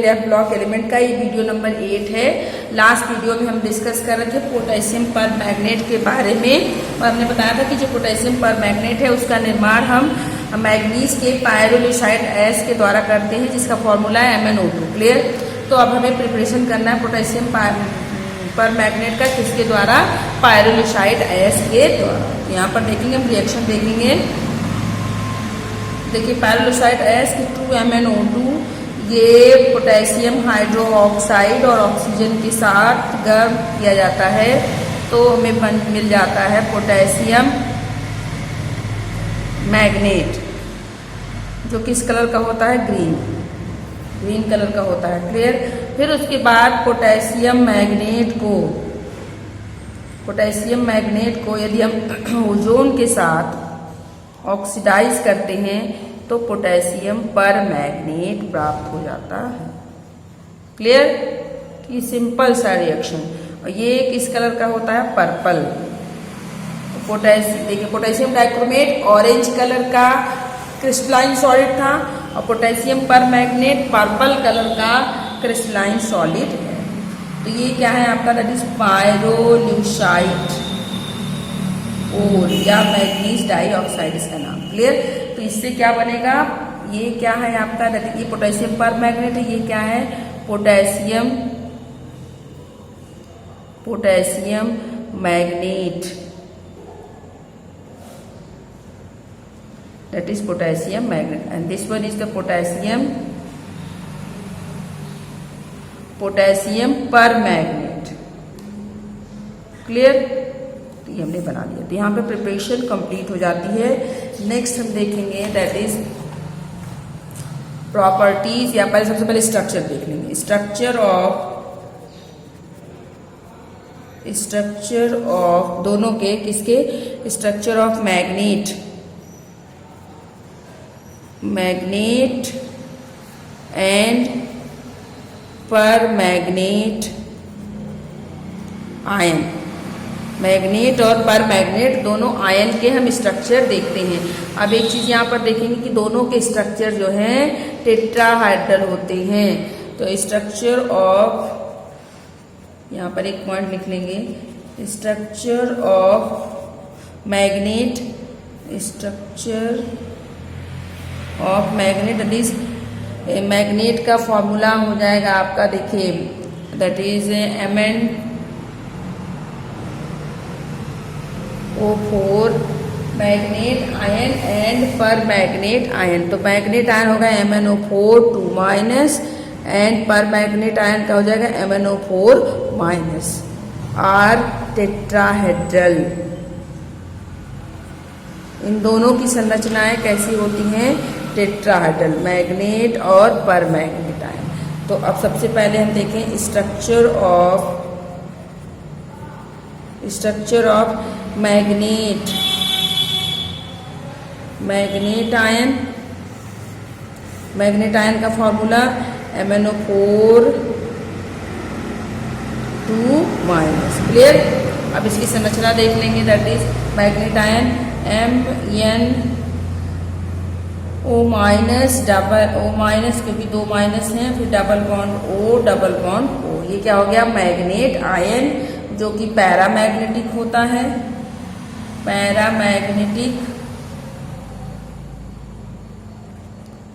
And F block element का ये video number 8 है। लास्ट वीडियो में हम डिस्कस कर रहे थे पोटेशियम पर मैग्नेट के बारे में और हमने बताया था कि जो पोटेशियम पर मैग्नेट है उसका निर्माण हम मैग्नीज के पायरोलिसाइड एस के द्वारा करते हैं, जिसका फॉर्मूला है MnO2। क्लियर। तो अब हमें प्रिपरेशन करना है पोटेशियम पर मैग्नेट का, किसके द्वारा? पायरोलिसाइड एस के द्वारा। यहाँ पर देखेंगे हम रिएक्शन देखेंगे। देखिए पायरोलिसाइड एस की 2MnO2 ये पोटेशियम हाइड्रोक्साइड और ऑक्सीजन के साथ गर्म किया जाता है तो हमें मिल जाता है पोटेशियम मैग्नेट, जो किस कलर का होता है? ग्रीन कलर का होता है। क्लियर। फिर उसके बाद पोटेशियम मैग्नेट को यदि हम ओजोन के साथ ऑक्सीडाइज करते हैं तो पोटेशियम पर मैग्नेट प्राप्त हो जाता है। क्लियर। ये सिंपल सा रिएक्शन। और ये किस कलर का होता है? पर्पल। देखिए पोटेशियम डाइक्रोमेट ऑरेंज कलर का क्रिस्टलाइन सॉलिड था और पोटेशियम पर मैग्नेट पर्पल कलर का क्रिस्टलाइन सॉलिड है। तो ये क्या है आपका? दैट इज पायरोल्यूसाइड और या मैग्नीज डाइऑक्साइड इसका नाम। क्लियर। तो इससे क्या बनेगा? ये क्या है आपका? दैट ये पोटेशियम पर मैग्नेट है। ये क्या है? Potassium magnet. That is potassium magnet, and this one is the potassium per magnet. Clear. तो ये हमने बना लिया। तो यहाँ पे प्रिपरेशन कंप्लीट हो जाती है। नेक्स्ट हम देखेंगे दैट इज प्रॉपर्टीज, या पहले सबसे पहले स्ट्रक्चर देख लेंगे। स्ट्रक्चर ऑफ दोनों के, किसके? स्ट्रक्चर ऑफ मैग्नेट एंड पर मैग्नेट आयन। मैग्नेट और पर मैग्नेट दोनों आयन के हम स्ट्रक्चर देखते हैं। अब एक चीज यहाँ पर देखेंगे कि दोनों के स्ट्रक्चर जो हैं टेट्राहाइड्रल होते हैं। तो स्ट्रक्चर ऑफ, यहाँ पर एक पॉइंट लिख लेंगे, structure of magnet that is magnet का फॉर्मूला हो जाएगा आपका, देखिए that is MnO4 manganate ion and पर मैग्नेट आयन। तो मैग्नेट आयन होगा MnO4 2- एंड पर मैग्नेट आयन का हो जाएगा MnO4- आर टेट्राहेड्रल। इन दोनों की संरचनाएं कैसी होती हैं? टेट्राहेड्रल, मैग्नेट और पर मैग्नेट आयन। तो अब सबसे पहले हम देखें स्ट्रक्चर ऑफ मैग्नेट आयन का फॉर्मूला MnO4 2-। क्लियर। अब इसकी संरचना देख लेंगे। That is manganate ion MnO- क्योंकि 2 माइनस हैं, फिर डबल बॉन्ड O। ये क्या हो गया? मैग्नेट आयन, जो कि पैरामैग्नेटिक होता है।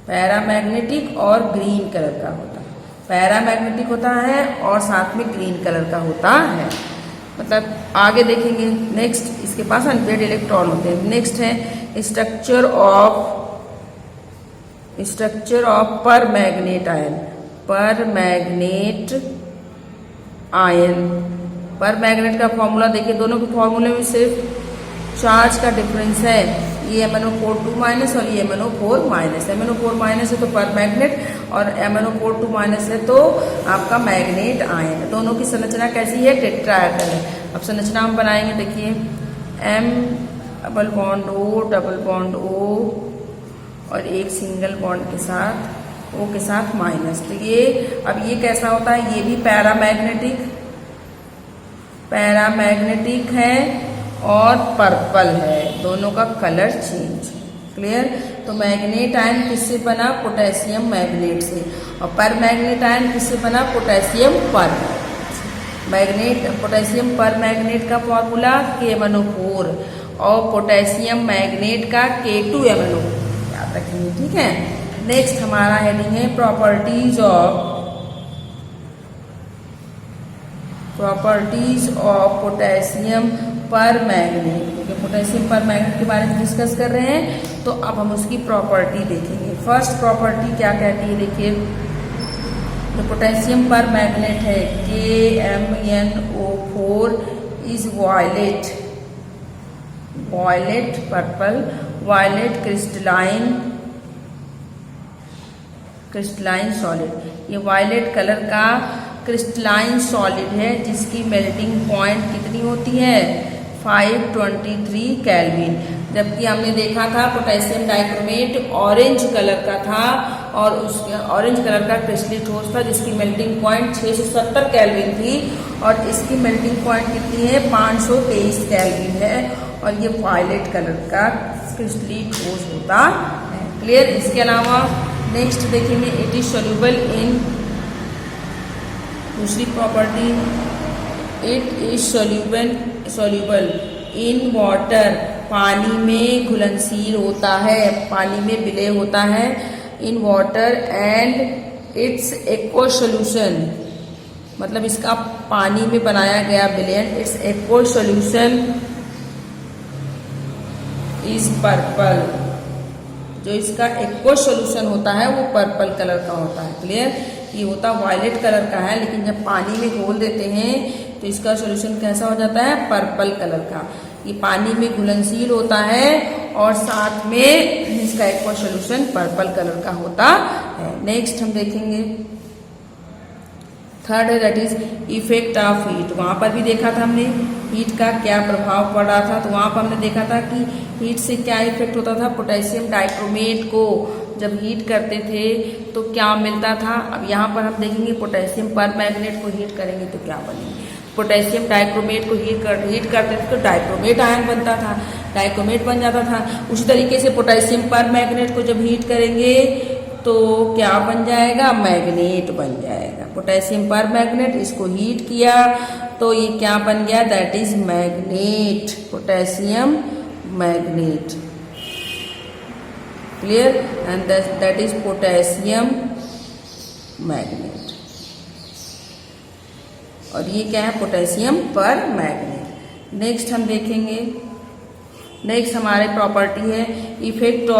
पैरामैग्नेटिक और ग्रीन कलर का होता है। पैरामैग्नेटिक होता है और साथ में ग्रीन कलर का होता है। मतलब आगे देखेंगे। नेक्स्ट इसके पास अनपेयर्ड इलेक्ट्रॉन होते हैं। नेक्स्ट है स्ट्रक्चर ऑफ पर मैग्नेट आयन। पर मैग्नेट का फॉर्मूला देखिए, दोनों के फॉर्मूले में सिर्फ चार्ज का डिफरेंस है। ये MnO4 2- और ये MnO4-। MnO4- है तो पर मैग्नेट और MnO4 2- है तो आपका मैग्नेट आयन। दोनों की संरचना कैसी है? टेट्राहेड्रल है। अब संरचना हम बनाएंगे। देखिए M डबल बॉन्ड O और एक सिंगल बॉन्ड के साथ O के साथ माइनस। तो ये अब ये कैसा होता है? ये भी पैरामैग्नेटिक है और पर्पल है। दोनों का कलर चेंज। क्लियर। तो मैग्नेट आयन किससे बना? पोटेशियम मैग्नेट से। और पर मैग्नेट आयन किससे बना? पोटेशियम पर मैग्नेट। पोटेशियम पर मैग्नेट का फॉर्मूला KMnO4 और पोटेशियम मैग्नेट का K2MnO, याद रखेंगे, ठीक है। नेक्स्ट हमारा हेडिंग है प्रॉपर्टीज ऑफ पोटेशियम पर मैग्नेट, क्योंकि पोटेशियम पर मैग्नेट के बारे में डिस्कस कर रहे हैं तो अब हम उसकी प्रॉपर्टी देखेंगे। फर्स्ट प्रॉपर्टी क्या कहती है, देखिए, तो पोटेशियम पर मैग्नेट है KMnO4 is violet purple violet crystalline solid. ये वायलेट कलर का क्रिस्टलाइन सॉलिड है जिसकी मेल्टिंग पॉइंट कितनी होती है? 523 केल्विन। जबकि हमने देखा था पोटेशियम डाइक्रोमेट ऑरेंज कलर का था और उस ऑरेंज कलर का क्रिस्टली ठोस था जिसकी मेल्टिंग पॉइंट 670 केल्विन थी और इसकी मेल्टिंग पॉइंट कितनी है? 523 केल्विन है और ये वायलेट कलर का क्रिस्टली ठोस होता है। क्लियर? इसके अलावा नेक्स्ट देखेंगे, इट इज सोल्यूबल इन, दूसरी property, it is soluble in water, पानी में घुलनशील होता है, पानी में विलय होता है, in water and it's aqua solution, मतलब इसका पानी में बनाया गया विलयन, it's aqua solution is purple, जो इसका एक्वा सोल्यूशन होता है वो पर्पल कलर का होता है। क्लियर? ये होता वायलेट कलर का है, लेकिन जब पानी में घोल देते हैं तो इसका सोल्यूशन कैसा हो जाता है? पर्पल कलर का। ये पानी में घुलनशील होता है और साथ में इसका एक्वा सोल्यूशन पर्पल कलर का होता है। नेक्स्ट हम देखेंगे, थर्ड है that is effect of heat. वहां पर भी देखा था हमने हीट का क्या प्रभाव पड़ रहा था, तो वहां पर हमने देखा था कि हीट से क्या इफेक्ट होता था। पोटेशियम डाइक्रोमेट को जब थे तो क्या मिलता था। अब यहाँ पर हम देखेंगे पोटेशियम पर मैग्नेट को हीट करेंगे तो क्या बनेंगे। पोटेशियम डाइक्रोमेट को हीट करते थे तो डाइक्रोमेट आयन बनता था, डाइक्रोमेट बन जाता था। उसी तरीके से पोटेशियम पर मैग्नेट को जब हीट करेंगे तो क्या बन जाएगा? मैग्नेट बन जाएगा। पोटेशियम पर मैग्नेट, इसको हीट किया तो ये क्या बन गया? That is magnet, potassium magnet. Clear? And that is potassium magnet. और ये क्या है? पोटेशियम पर मैग्नेट। नेक्स्ट हम देखेंगे, नेक्स्ट हमारे प्रॉपर्टी है इफेक्ट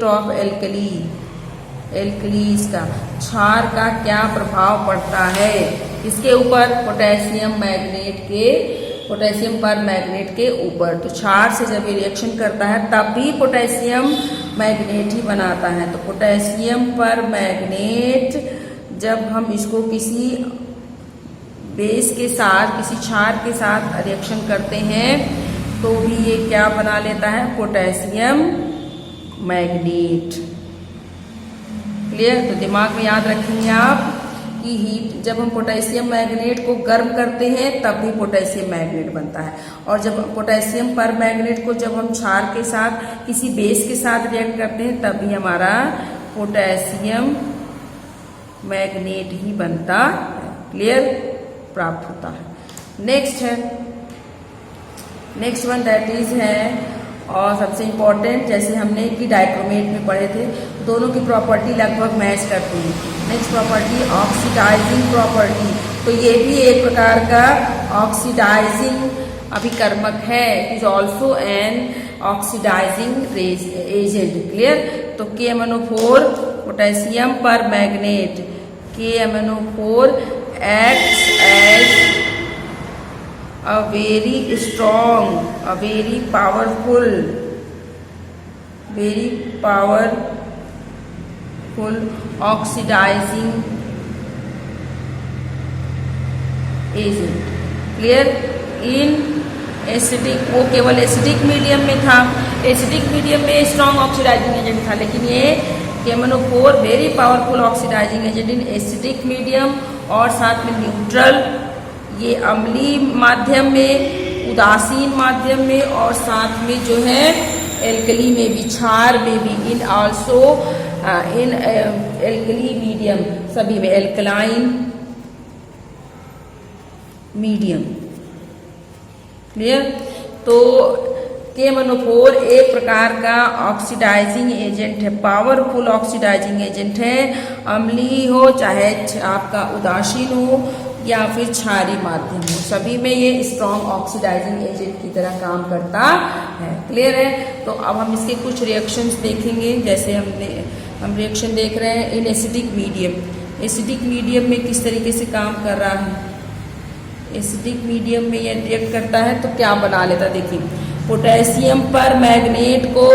ऑफ एल्कलीज का, क्षार का क्या प्रभाव पड़ता है इसके ऊपर? पोटेशियम पर मैग्नेट के ऊपर। तो क्षार से जब ये रिएक्शन करता है तब भी पोटेशियम मैग्नेट ही बनाता है। तो पोटेशियम पर मैग्नेट जब हम इसको किसी बेस के साथ, किसी क्षार के साथ रिएक्शन करते हैं तो भी ये क्या बना लेता है? Potassium magnet. क्लियर? तो दिमाग में याद रखेंगे आप कि हीट, जब हम पोटेशियम मैग्नेट को गर्म करते हैं तब भी पोटेशियम मैग्नेट बनता है और जब पोटेशियम पर मैग्नेट को जब हम क्षार के साथ, किसी बेस के साथ रिएक्ट करते हैं तब भी हमारा पोटेशियम मैग्नेट ही बनता है। क्लियर? प्राप्त होता है। नेक्स्ट है, नेक्स्ट वन दैट इज है, और सबसे इम्पोर्टेंट, जैसे हमने कि डाइक्रोमेट में पढ़े थे, दोनों की प्रॉपर्टी लगभग मैच करती है। नेक्स्ट प्रॉपर्टी ऑक्सीडाइजिंग प्रॉपर्टी, तो ये भी एक प्रकार का ऑक्सीडाइजिंग अभिकर्मक है, is also an oxidising agent. Clear? तो KMnO4 potassium permanganate, KMnO4 acts as a very strong, a very powerful oxidizing agent. Clear? In acidic, वो केवल एसिडिक मीडियम में था, एसिडिक मीडियम में स्ट्रॉन्ग ऑक्सीडाइजिंग एजेंट था, लेकिन ये KMnO4 very powerful oxidising agent in acidic medium और साथ में न्यूट्रल, ये अम्लीय माध्यम में, उदासीन माध्यम में और साथ में जो है एल्कली में भी, क्षार में भी, in also in alkali medium, सभी में, एल्कलाइन मीडियम। क्लियर? तो KMnO4 एक प्रकार का ऑक्सीडाइजिंग एजेंट है, पावरफुल ऑक्सीडाइजिंग एजेंट है। अम्लीय हो चाहे आपका उदासीन हो या फिर क्षारीय माध्यम हो, सभी में ये स्ट्रॉन्ग ऑक्सीडाइजिंग एजेंट की तरह काम करता है। क्लियर है? तो अब हम इसके कुछ रिएक्शंस देखेंगे। जैसे हम रिएक्शन देख रहे हैं इन एसिडिक मीडियम। एसिडिक मीडियम में किस तरीके से काम कर रहा है? एसिडिक मीडियम में ये रिएक्ट करता है तो क्या बना लेता है? देखिए, पोटेशियम पर मैग्नेट को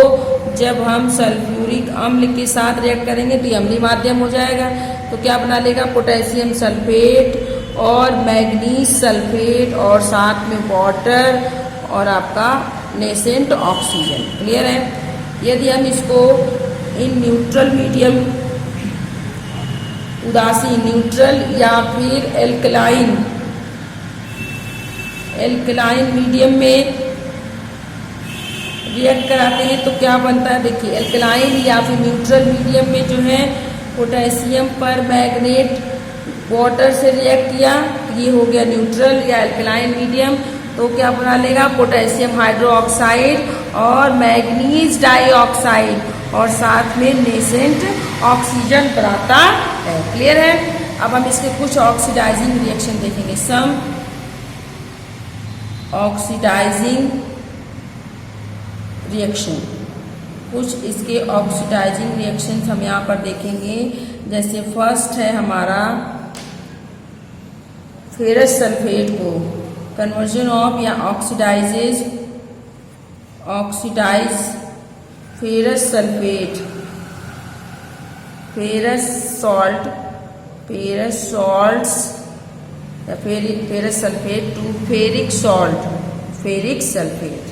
जब हम सल्फ्यूरिक अम्ल के साथ रिएक्ट करेंगे तो ये अम्लीय माध्यम हो जाएगा। तो क्या बना लेगा? पोटेशियम सल्फेट और मैग्नीज सल्फेट और साथ में वाटर और आपका नेसेंट ऑक्सीजन। क्लियर है? यदि हम इसको इन न्यूट्रल मीडियम, उदासीन न्यूट्रल या फिर एल्कलाइन मीडियम में रिएक्ट कराते हैं तो क्या बनता है? देखिए, एल्कलाइन या फिर न्यूट्रल मीडियम में जो है पोटेशियम पर मैग्नेट वाटर से रिएक्ट किया, ये हो गया न्यूट्रल या एल्कलाइन मीडियम। तो क्या बना लेगा? पोटेशियम हाइड्रोक्साइड और मैग्नीज डाइऑक्साइड और साथ में नेसेंट ऑक्सीजन बनाता है। क्लियर है? अब हम इसके कुछ ऑक्सीडाइजिंग रिएक्शन देखेंगे। सम ऑक्सीडाइजिंग रिएक्शन, कुछ इसके ऑक्सीडाइजिंग रिएक्शंस हम यहाँ पर देखेंगे। जैसे फर्स्ट है हमारा फेरस सल्फेट को कन्वर्जन ऑफ या oxidise ferrous sulphate, ferrous salts या ferrous sulphate to ferric sulphate.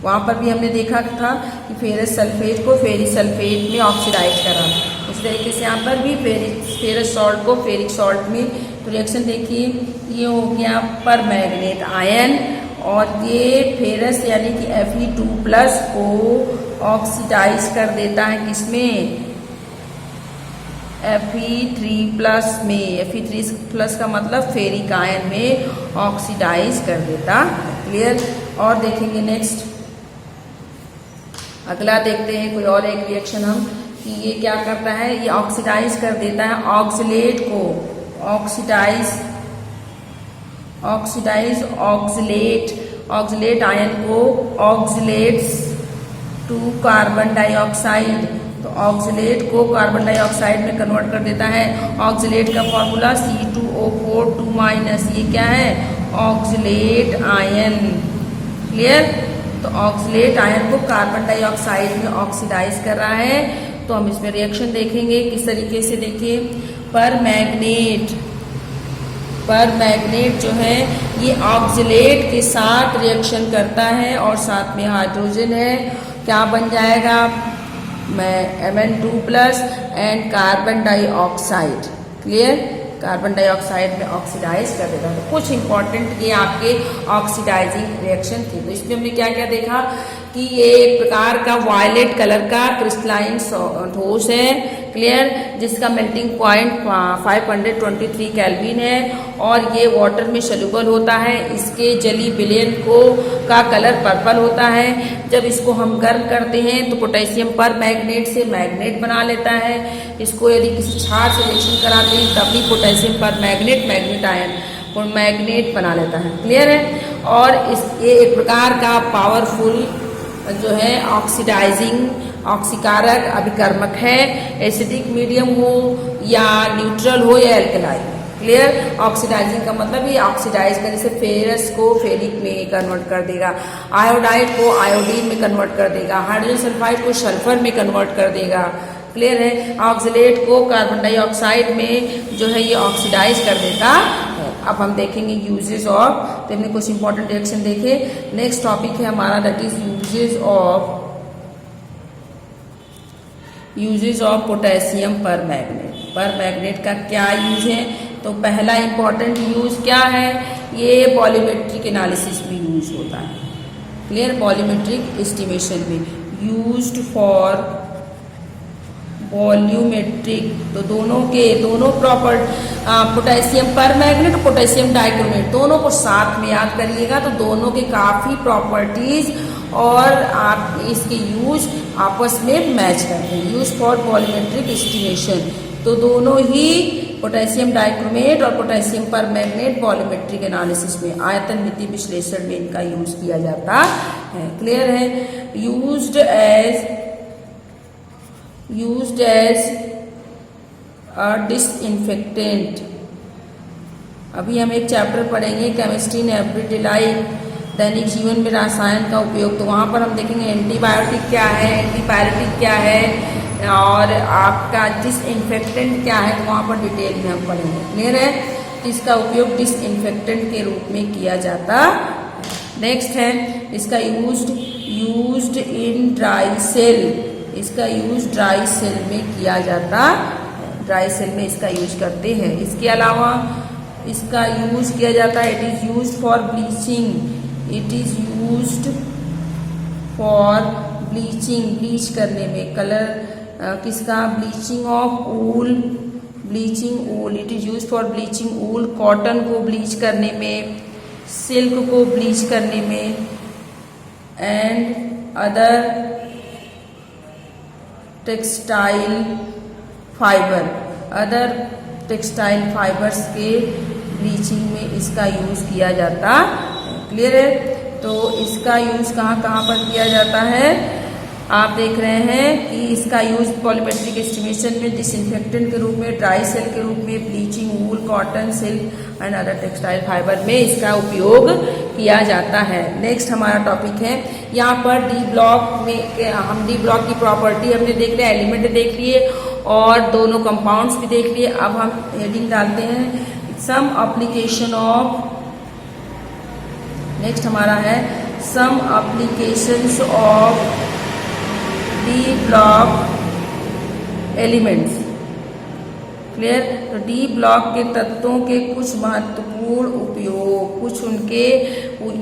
वहाँ पर भी हमने देखा था कि फेरस सल्फेट को फेरिक सल्फेट में ऑक्सीडाइज करा। उस तरीके से यहाँ पर भी फेरस सॉल्ट को फेरिक सॉल्ट में। तो रिएक्शन देखिए, ये हो गया पर मैग्नेट आयन और ये फेरस यानी कि Fe2+ को ऑक्सीडाइज कर देता है किसमें? Fe3+ में। Fe3+ का मतलब फेरिक आयन में ऑक्सीडाइज कर देता। क्लियर? और देखेंगे नेक्स्ट, अगला देखते हैं कोई और एक रिएक्शन हम कि ये क्या करता है? ये ऑक्सीडाइज कर देता है ऑक्सलेट को, ऑक्सलेट आयन को ऑक्सलेट्स टू कार्बन डाइऑक्साइड। तो ऑक्सलेट को कार्बन डाइऑक्साइड में कन्वर्ट कर देता है। ऑक्सलेट का फॉर्मूला C2O4 2-, ये क्या है? Oxalate ion. क्लियर? तो ऑक्सलेट आयन को कार्बन डाइऑक्साइड में ऑक्सीडाइज कर रहा है। तो हम इसमें रिएक्शन देखेंगे किस तरीके से। देखिए, पर मैग्नेट जो है ये ऑक्सलेट के साथ रिएक्शन करता है और साथ में हाइड्रोजन है, क्या बन जाएगा? Mn2+ and carbon dioxide. Clear? Carbon dioxide में ऑक्सीडाइज कर देता है। तो कुछ इंपॉर्टेंट ये आपके ऑक्सीडाइजिंग रिएक्शन थे। तो इसमें हमने क्या क्या देखा कि ये एक प्रकार का वायलेट कलर का क्रिस्टलाइन ठोस है। क्लियर? जिसका मेल्टिंग पॉइंट 523 केल्विन है और ये वाटर में सोल्यूबल होता है। इसके जली विलयन का कलर पर्पल होता है। जब इसको हम गर्म करते हैं तो पोटेशियम पर मैग्नेट से मैग्नेट बना लेता है। इसको यदि किसी क्षार से रिएक्शन कराते हैं तब भी पोटेशियम पर मैग्नेट आयन और मैग्नेट बना लेता है। क्लियर है? और ये एक प्रकार का पावरफुल जो है ऑक्सीडाइजिंग ऑक्सीकारक अभिकर्मक है। एसिडिक मीडियम हो या न्यूट्रल हो या एल्कलाइन। क्लियर? ऑक्सीडाइजिंग का मतलब ये ऑक्सीडाइज करने से फेरस को फेरिक में कन्वर्ट कर देगा, आयोडाइड को आयोडीन में कन्वर्ट कर देगा, हाइड्रोजन सल्फाइड को सल्फर में कन्वर्ट कर देगा। क्लियर है? ऑक्सलेट को कार्बन डाइऑक्साइड में जो है ये ऑक्सीडाइज कर देता है। अब हम देखेंगे यूजेस ऑफ, तो हमने कुछ इंपॉर्टेंट रिएक्शन देखे। नेक्स्ट टॉपिक है हमारा that is uses of potassium पर मैग्नेट का क्या यूज है? तो पहला इंपॉर्टेंट यूज क्या है? ये पॉलीमेट्रिक एनालिसिस में यूज होता है। क्लियर? पॉलीमेट्रिक एस्टिमेशन में यूज्ड फॉर वॉल्यूमेट्रिक। तो दोनों प्रॉपर पोटेशियम पर मैग्नेट, पोटेशियम डाइक्रोमेट, दोनों को साथ में याद करिएगा। तो दोनों के काफी प्रॉपर्टीज और आप इसके यूज आपस में मैच करते हैं। यूज फॉर वॉल्यूमेट्रिक एस्टिमेशन, तो दोनों ही पोटेशियम डाइक्रोमेट और पोटेशियम पर मैग्नेट वॉल्यूमेट्रिक एनालिसिस में, आयतन मिति विश्लेषण में इनका यूज किया जाता है। क्लियर है? Used as a disinfectant. अभी हम एक चैप्टर पढ़ेंगे केमिस्ट्री इन एवरीडे लाइफ, दैनिक जीवन में रसायन का उपयोग। तो वहां पर हम देखेंगे एंटीबायोटिक क्या है, एंटीपायरेटिक क्या है और आपका डिसइंफेक्टेंट क्या है, तो वहां पर डिटेल में हम पढ़ेंगे। क्लियर है? तो इसका उपयोग डिसइंफेक्टेंट के रूप में किया जाता। नेक्स्ट है इसका यूज्ड इन ड्राई सेल। इसका यूज ड्राई सेल में किया जाता, ड्राई सेल में इसका यूज करते हैं। इसके अलावा इसका यूज किया जाता है, it is use for bleaching. It is used for bleaching, bleach करने में। कलर किसका? Bleaching of wool, bleaching wool. It is use for bleaching wool, cotton को ब्लीच करने में, सिल्क को ब्लीच करने में, and other textile fibre, other textile fibres के ब्लीचिंग में इसका यूज किया जाता। क्लियर है? तो इसका यूज कहाँ कहाँ पर किया जाता है? आप देख रहे हैं कि इसका यूज वॉल्यूमेट्रिक एस्टिमेशन में, डिसइंफेक्टेंट के रूप में, ड्राई सेल के रूप में, bleaching wool, cotton, silk and other textile fibre में इसका उपयोग किया जाता है। नेक्स्ट हमारा टॉपिक है यहाँ पर डी ब्लॉक में। हम डी ब्लॉक की प्रॉपर्टी हमने देख लिया, एलिमेंट देख लिए और दोनों कंपाउंड्स भी देख लिए। अब हम हेडिंग डालते हैं सम एप्लीकेशन ऑफ, नेक्स्ट हमारा है some applications of D block elements. Clear? तो डी ब्लॉक के तत्वों के कुछ महत्वपूर्ण उपयोग, कुछ उनके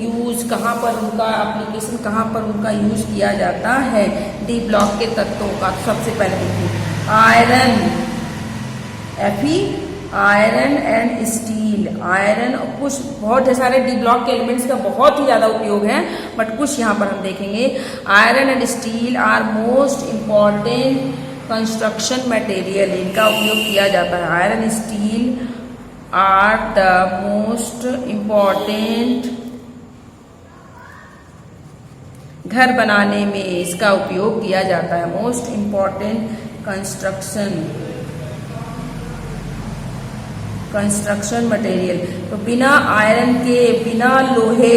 यूज, कहाँ पर उनका एप्लीकेशन, कहाँ पर उनका यूज किया जाता है डी ब्लॉक के तत्वों का। सबसे पहले देखिए iron, Fe, iron and steel. Iron और कुछ बहुत सारे डी ब्लॉक के एलिमेंट्स का बहुत ही ज्यादा उपयोग है, बट कुछ यहाँ पर हम देखेंगे। Iron and steel are most important construction material, इनका उपयोग किया जाता है। Iron steel are the most important, घर बनाने में इसका उपयोग किया जाता है। Most important construction material. तो बिना आयरन के, बिना लोहे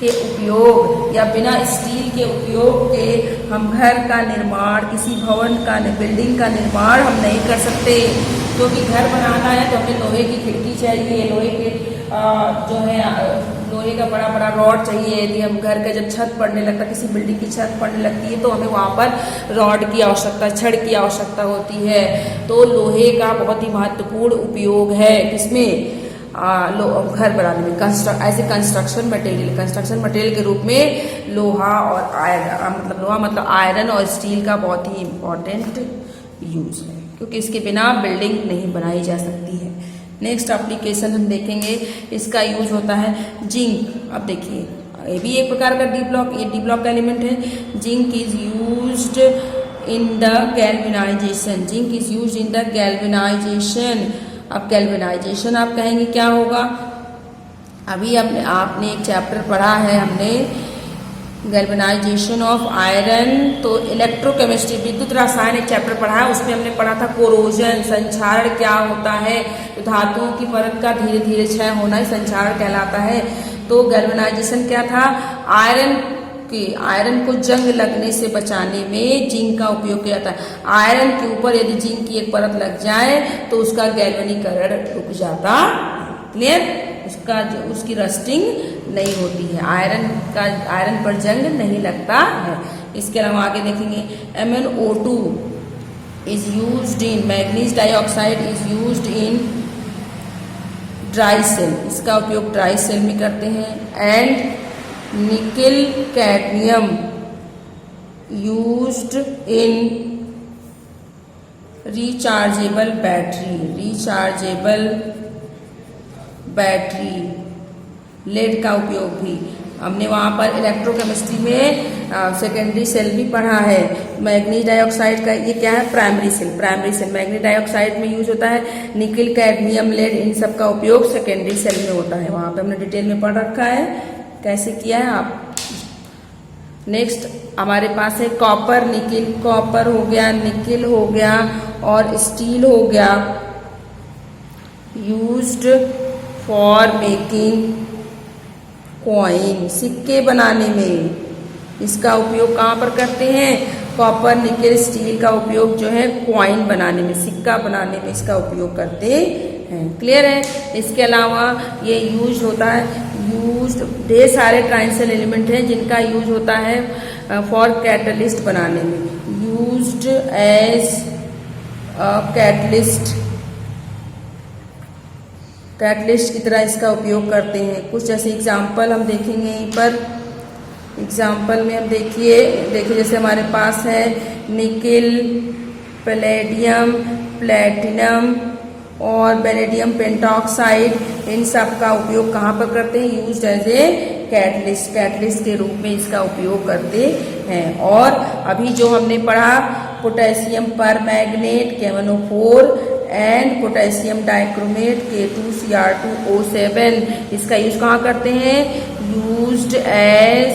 के उपयोग या बिना स्टील के उपयोग के हम घर का निर्माण, किसी भवन का, बिल्डिंग का निर्माण हम नहीं कर सकते। क्योंकि घर बनाना है तो हमें लोहे की खिड़की चाहिए, लोहे के जो है लोहे का बड़ा बड़ा रॉड चाहिए। यदि हम घर का जब छत पड़ने लगता, किसी बिल्डिंग की छत पड़ने लगती है तो हमें वहाँ पर रॉड की आवश्यकता, छड़ की आवश्यकता होती है। तो लोहे का बहुत ही महत्वपूर्ण उपयोग है किसमें? घर बनाने में, एज ए कंस्ट्रक्शन मटेरियल के रूप में लोहा और आयरन और स्टील का बहुत ही इम्पोर्टेंट यूज है, क्योंकि इसके बिना बिल्डिंग नहीं बनाई जा सकती है। नेक्स्ट एप्लीकेशन हम देखेंगे, इसका यूज होता है जिंक। अब देखिए ये भी एक प्रकार का डी ब्लॉक, ये डी ब्लॉक का एलिमेंट है। Zinc is used in the galvanisation, zinc is used in the galvanisation. अब गैल्वेनाइजेशन आप कहेंगे क्या होगा? अभी आपने एक चैप्टर पढ़ा है हमने गैल्वेनाइजेशन ऑफ आयरन, तो इलेक्ट्रोकेमिस्ट्री, विद्युत रसायन एक चैप्टर पढ़ा है, उसमें हमने पढ़ा था कोरोजन, संक्षारण क्या होता है। तो धातुओं की परत का धीरे धीरे क्षय होना ही संक्षारण कहलाता है। तो गैल्वेनाइजेशन क्या था? आयरन को जंग लगने से बचाने में जिंक का उपयोग किया जाता है। आयरन के ऊपर यदि जिंक की एक परत लग जाए तो उसका गैल्वेनीकरण रुक जाता। क्लियर? उसकी रस्टिंग नहीं होती है, आयरन पर जंग नहीं लगता है। इसके अलावा आगे देखेंगे MnO2 is used in, manganese dioxide is used in dry cell, इसका उपयोग ड्राई सेल में करते हैं। And nickel cadmium used in rechargeable battery, lead का उपयोग भी हमने वहाँ पर इलेक्ट्रोकेमिस्ट्री में सेकेंडरी सेल भी पढ़ा है। मैग्नीज डाइऑक्साइड का ये क्या है, प्राइमरी सेल मैग्नीज डाइऑक्साइड में यूज होता है। निकिल, कैडमियम, लेड, इन सब का उपयोग सेकेंडरी सेल में होता है। वहाँ पे हमने डिटेल में पढ़ रखा है कैसे किया है आप। नेक्स्ट हमारे पास है कॉपर निकिल। कॉपर हो गया, निकिल हो गया और स्टील हो गया, यूज्ड फॉर मेकिंग कॉइन, सिक्के बनाने में इसका उपयोग कहाँ पर करते हैं। कॉपर, निकेल, स्टील का उपयोग जो है कॉइन बनाने में, सिक्का बनाने में इसका उपयोग करते हैं। क्लियर है। इसके अलावा ये यूज होता है, यूज ढेर सारे ट्रांजिशन एलिमेंट हैं जिनका यूज होता है फॉर कैटलिस्ट बनाने में, यूज्ड एज कैटलिस्ट की तरह इसका उपयोग करते हैं। कुछ जैसे एग्जाम्पल हम देखेंगे यहीं पर। एग्जाम्पल में हम देखिए जैसे हमारे पास है निकिल, पैलेडियम, प्लेटिनम और बेरिलियम पेंटॉक्साइड, इन सब का उपयोग कहाँ पर करते हैं, यूज्ड एज ए कैटलिस्ट के रूप में इसका उपयोग करते हैं। और अभी जो हमने पढ़ा potassium permanganate KMnO4 and potassium dichromate K2Cr2O7, इसका यूज कहाँ करते हैं, used as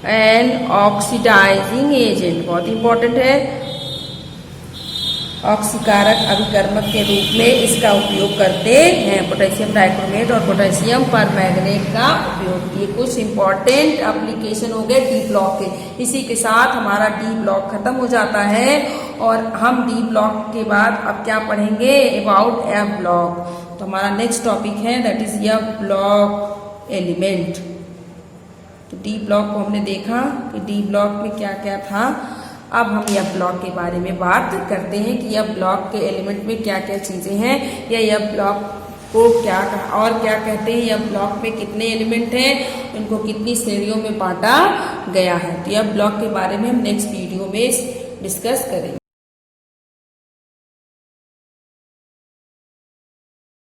an oxidising agent, बहुत इंपॉर्टेंट है, ऑक्सीकारक अभिकर्मक के रूप में इसका उपयोग करते हैं। पोटेशियम डाइक्रोमेट और पोटेशियम परमैंगनेट का उपयोग, ये कुछ इंपॉर्टेंट एप्लीकेशन हो गए डी ब्लॉक के। इसी के साथ हमारा डी ब्लॉक खत्म हो जाता है और हम डी ब्लॉक के बाद अब क्या पढ़ेंगे, अबाउट एफ ब्लॉक। तो हमारा नेक्स्ट टॉपिक है that is F block element. तो डी ब्लॉक को हमने देखा कि डी ब्लॉक में क्या क्या था। अब हम एफ ब्लॉक के बारे में बात करते हैं कि एफ ब्लॉक के एलिमेंट में क्या क्या चीजें हैं, या एफ ब्लॉक को क्या और क्या कहते हैं, एफ ब्लॉक में कितने एलिमेंट हैं, इनको कितनी श्रेणियों में बांटा गया है। तो एफ ब्लॉक के बारे में हम नेक्स्ट वीडियो में डिस्कस करेंगे।